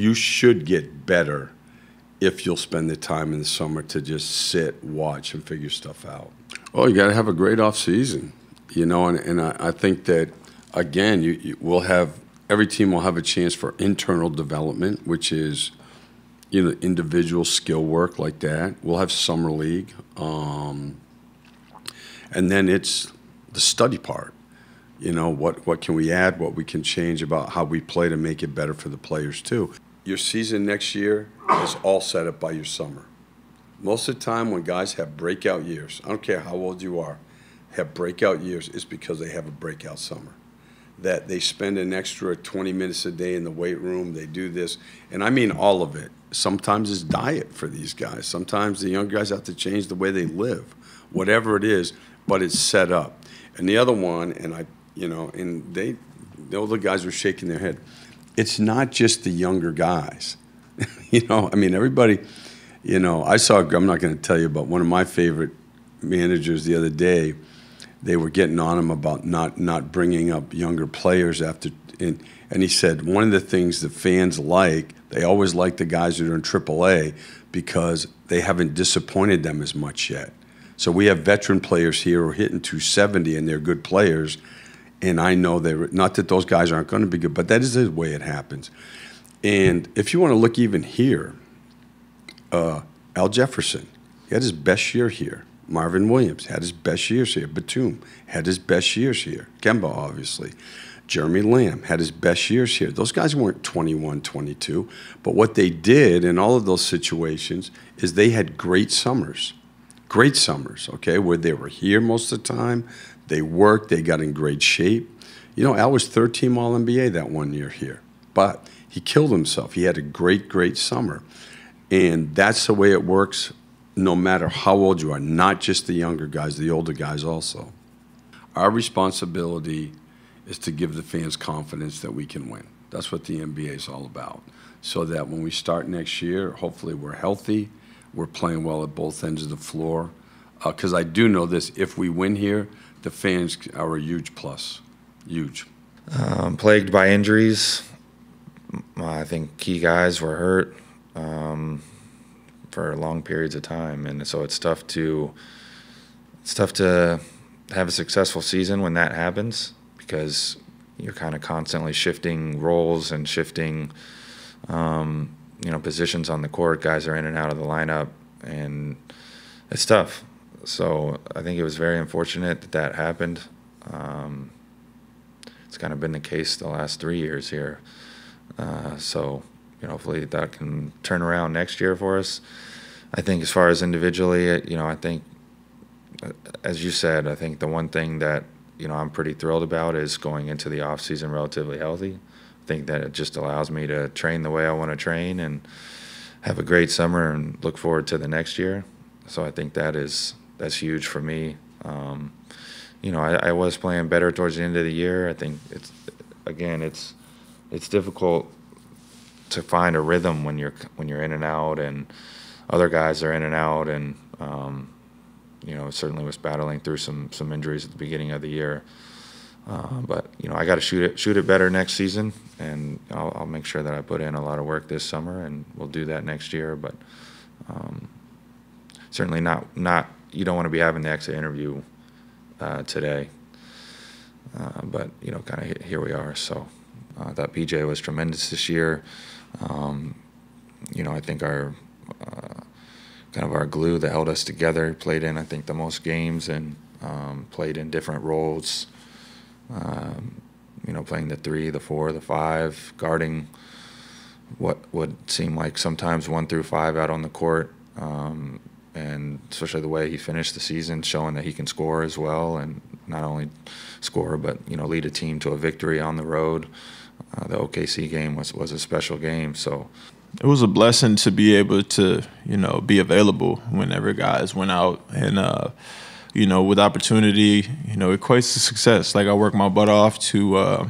you should get better if you'll spend the time in the summer to just sit, watch, and figure stuff out. Oh, you got to have a great off season, you know, and I think that, again, we'll have, every team will have a chance for internal development, which is, you know, individual skill work like that. We'll have summer league, and then it's the study part. You know, what can we add, what we can change about how we play to make it better for the players too. Your season next year is all set up by your summer. Most of the time when guys have breakout years, I don't care how old you are, have breakout years, it's because they have a breakout summer. That they spend an extra 20 minutes a day in the weight room, they do this, and I mean all of it. Sometimes it's diet for these guys. Sometimes the young guys have to change the way they live, whatever it is, but it's set up. And the other one, and you know, and the older guys were shaking their head. It's not just the younger guys. You know, I mean, everybody, you know, I'm not going to tell you about one of my favorite managers the other day. They were getting on him about not bringing up younger players after, and he said one of the things the fans like, they always like the guys that are in AAA because they haven't disappointed them as much yet. So we have veteran players here who are hitting 270 and they're good players, and I know not that those guys aren't going to be good, but that is the way it happens. And if you want to look even here, Al Jefferson, he had his best year here. Marvin Williams had his best years here. Batum had his best years here. Kemba, obviously. Jeremy Lamb had his best years here. Those guys weren't 21, 22. But what they did in all of those situations is they had great summers, okay, where they were here most of the time. They worked. They got in great shape. You know, Al was third-team All-NBA that one year here. But he killed himself. He had a great, great summer. And that's the way it works no matter how old you are, not just the younger guys, the older guys also. Our responsibility is to give the fans confidence that we can win. That's what the NBA is all about. So that when we start next year, hopefully we're healthy, we're playing well at both ends of the floor. Because I do know this, if we win here, the fans are a huge plus, huge. Plagued by injuries. I think key guys were hurt for long periods of time, and so it's tough to have a successful season when that happens, because you're kind of constantly shifting roles and shifting you know, positions on the court. Guys are in and out of the lineup, and it's tough. So I think it was very unfortunate that happened. It's kind of been the case the last 3 years here. So, you know, hopefully that can turn around next year for us. I think as far as individually, you know, I think, as you said, I think the one thing that, you know, I'm pretty thrilled about is going into the off season relatively healthy. I think that it just allows me to train the way I want to train and have a great summer and look forward to the next year. So I think that's huge for me. You know, I was playing better towards the end of the year. I think it's difficult to find a rhythm when you're in and out, and other guys are in and out, and you know, certainly was battling through some injuries at the beginning of the year. But you know, I got to shoot it better next season, and I'll make sure that I put in a lot of work this summer, and we'll do that next year. But certainly not. You don't want to be having the exit interview today. But you know, kind of here we are. So I thought PJ was tremendous this year. You know, I think our kind of our glue that held us together. Played in, I think, the most games, and played in different roles. You know, playing the 3, the 4, the 5, guarding what would seem like sometimes 1 through 5 out on the court, and especially the way he finished the season, showing that he can score as well, and not only score but, you know, lead a team to a victory on the road. The OKC game was a special game, so it was a blessing to be able to, you know, be available whenever guys went out, and you know, with opportunity, you know, it equates to success. Like, I work my butt off to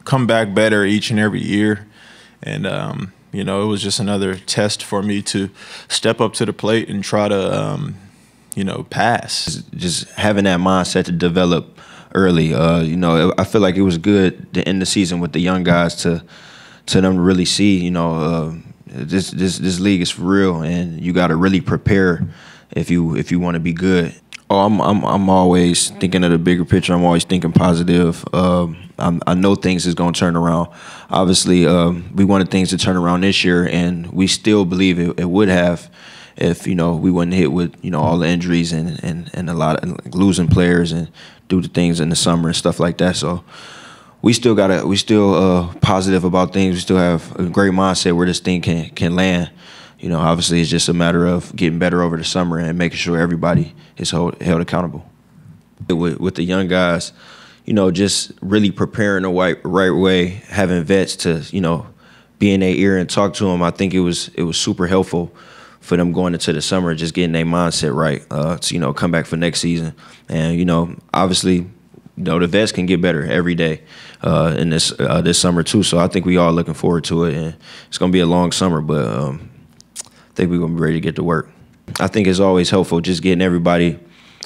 come back better each and every year. And, you know, it was just another test for me to step up to the plate and try to, you know, pass. Just having that mindset to develop early. You know, I feel like it was good to end the season with the young guys to to them to really see, this league is for real, and you got to really prepare if you want to be good. Oh, I'm always thinking of the bigger picture. I'm always thinking positive. I know things is gonna turn around. Obviously, we wanted things to turn around this year, and we still believe it would have if we wasn't hit with all the injuries and a lot of losing players and due to things in the summer and stuff like that. So we still positive about things. We still have a great mindset where this thing can land. Obviously, it's just a matter of getting better over the summer and making sure everybody is held accountable. With the young guys, just really preparing the right way, having vets to, be in their ear and talk to them. I think it was super helpful for them going into the summer, just getting their mindset right to, come back for next season. And, obviously, the vets can get better every day in this summer too. So I think we all looking forward to it, and it's going to be a long summer, but I think we're going to be ready to get to work. I think it's always helpful just getting everybody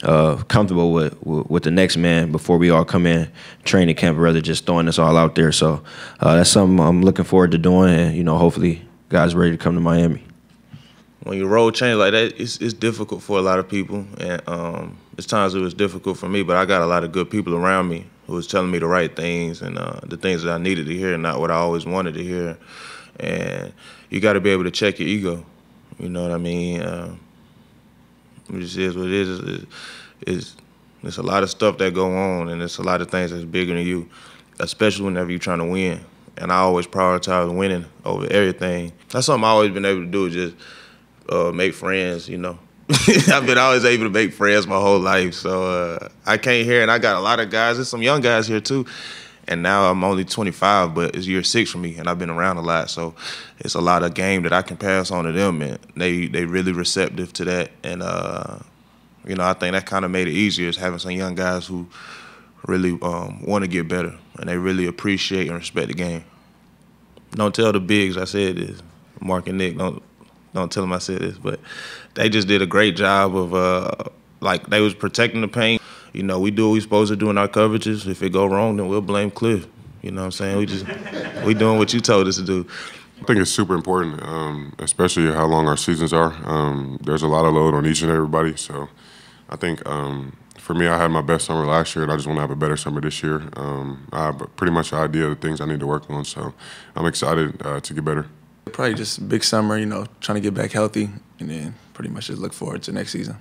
comfortable with the next man before we all come in training camp, rather just throwing this all out there. So that's something I'm looking forward to doing, and hopefully guys ready to come to Miami. When your role change like that, it's difficult for a lot of people, and it's times it was difficult for me. But I got a lot of good people around me who was telling me the right things and the things that I needed to hear, not what I always wanted to hear. And you got to be able to check your ego. You know what I mean? It just is what it is. There's a lot of stuff that go on, and there's a lot of things that's bigger than you, especially whenever you're trying to win. And I always prioritize winning over everything. That's something I've always been able to do, just make friends, I've been always able to make friends my whole life. So I came here, and I got a lot of guys. There's some young guys here, too. And now I'm only 25, but it's year 6 for me, and I've been around a lot. So it's a lot of game that I can pass on to them, and they really receptive to that. And, I think that kind of made it easier, is having some young guys who really want to get better, and they really appreciate and respect the game. Don't tell the bigs I said this. Mark and Nick, don't tell them I said this, but they just did a great job of, they was protecting the paint. We do what we're supposed to do in our coverages. If it go wrong, then we'll blame Cliff. You know what I'm saying? We doing what you told us to do. I think it's super important, especially how long our seasons are. There's a lot of load on each and everybody. So I think for me, I had my best summer last year, and I just want to have a better summer this year. I have pretty much an idea of the things I need to work on, so I'm excited to get better. Probably just a big summer, trying to get back healthy, and then pretty much just look forward to next season.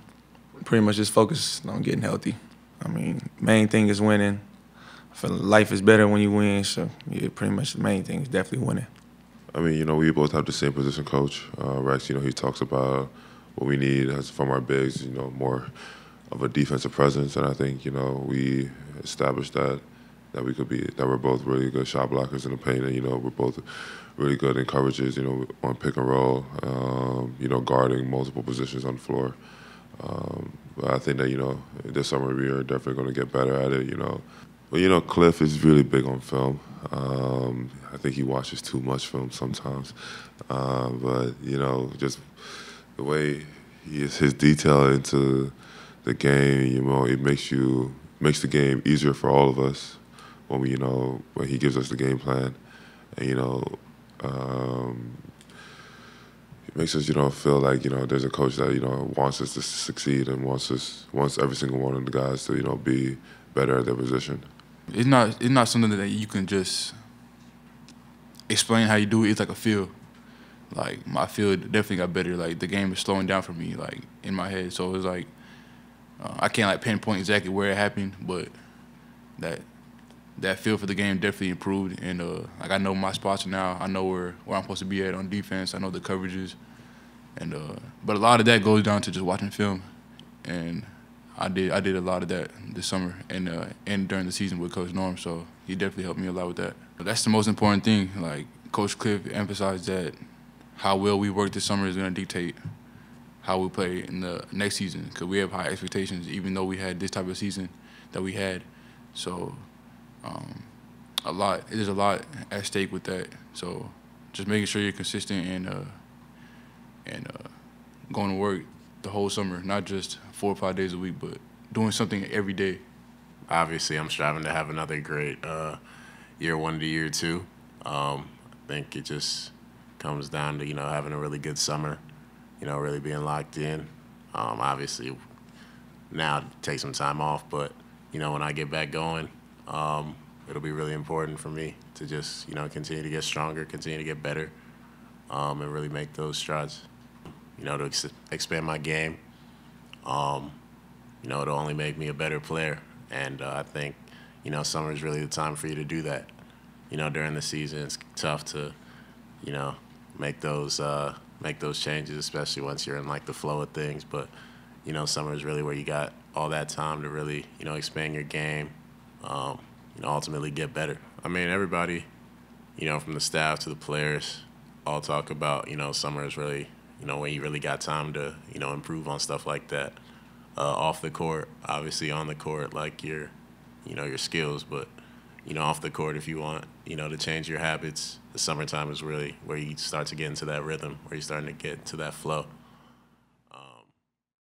Pretty much just focus on getting healthy. I mean, main thing is winning. I feel life is better when you win, so yeah, pretty much the main thing is definitely winning. I mean, we both have the same position coach. Rex, he talks about what we need from our bigs, more of a defensive presence, and I think, we established that we're both really good shot blockers in the paint, and, we're both really good in coverages, on pick and roll, guarding multiple positions on the floor. But I think that, this summer we are definitely going to get better at it, But, Cliff is really big on film. I think he watches too much film sometimes. But, just the way his detail into the game, it makes the game easier for all of us when when he gives us the game plan. And, it makes us, feel like, there's a coach that, wants us to succeed and wants every single one of the guys to, be better at their position. It's not something that you can just explain how you do it. It's like a feel. Like, my feel definitely got better. Like, the game is slowing down for me, like, in my head. So it's like, I can't, pinpoint exactly where it happened, but that feel for the game definitely improved. And, I know my spots now. I know where I'm supposed to be at on defense. I know the coverages. And but a lot of that goes down to just watching film. And I did a lot of that this summer and during the season with Coach Norm. So he definitely helped me a lot with that. But that's the most important thing. Like, Coach Cliff emphasized that how well we work this summer is going to dictate how we play in the next season, because we have high expectations, even though we had this type of season that we had. So there's a lot at stake with that. So just making sure you're consistent and going to work the whole summer, not just 4 or 5 days a week, but doing something every day. Obviously, I'm striving to have another great year 1 to year 2. think it just comes down to, having a really good summer, really being locked in. Obviously, now take some time off, but, when I get back going, it'll be really important for me to just, continue to get stronger, continue to get better, and really make those strides, to expand my game. It'll only make me a better player. And I think, summer is really the time for you to do that. During the season, it's tough to, make those changes, especially once you're in like the flow of things. But, summer is really where you got all that time to really, expand your game, ultimately get better. I mean, everybody, from the staff to the players, all talk about, summer is really, when you really got time to, improve on stuff like that. Off the court, obviously on the court, like your skills, but, off the court, if you want, to change your habits, the summertime is really where you start to get into that rhythm, where you're starting to get to that flow.